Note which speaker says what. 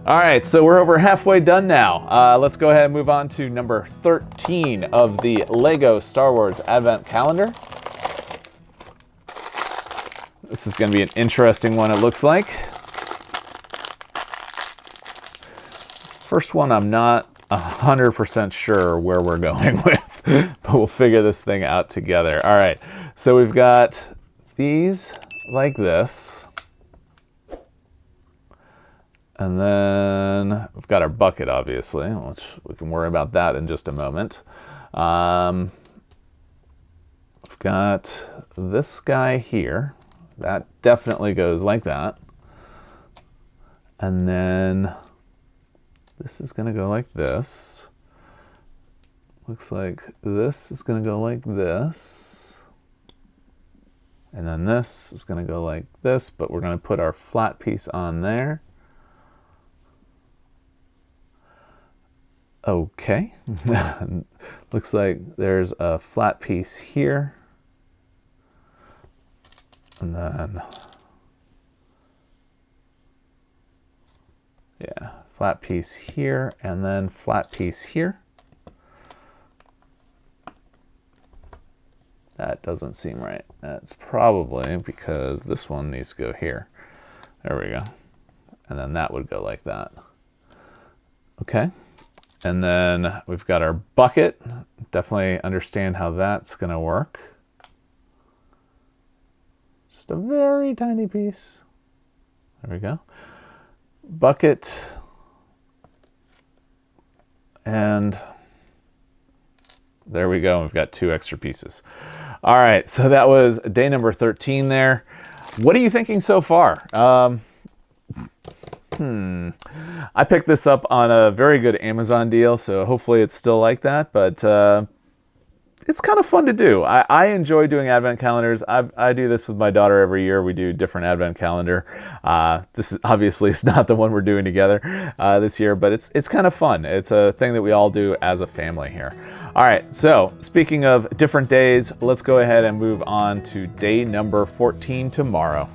Speaker 1: All right, so we're over halfway done now. Let's go ahead and move on to number 13 of the Lego Star Wars Advent Calendar. This is going to be an interesting one, it looks like. This first one, I'm not 100% sure where we're going with, but we'll figure this thing out together. All right, so we've got these like this. And then we've got our bucket, obviously, which we can worry about that in just a moment. We've got this guy here. That definitely goes like that. And then this is going to go like this. Looks like this is going to go like this. And then this is going to go like this, but we're going to put our flat piece on there. Okay, looks like there's a flat piece here, and then, yeah, flat piece here, and then flat piece here. That doesn't seem right. That's probably because this one needs to go here. There we go. And then that would go like that. Okay. And then we've got our bucket. Definitely understand how that's going to work. Just a very tiny piece. There we go. Bucket. And there we go. We've got 2 extra pieces. All right, so that was day number 13 there. What are you thinking so far? I picked this up on a very good Amazon deal, so hopefully it's still like that, but it's kind of fun to do. I enjoy doing advent calendars. I do this with my daughter every year. We do a different advent calendar. This is obviously it's not the one we're doing together this year, but it's kind of fun. It's a thing that we all do as a family here. All right, so speaking of different days, let's go ahead and move on to day number 14 tomorrow.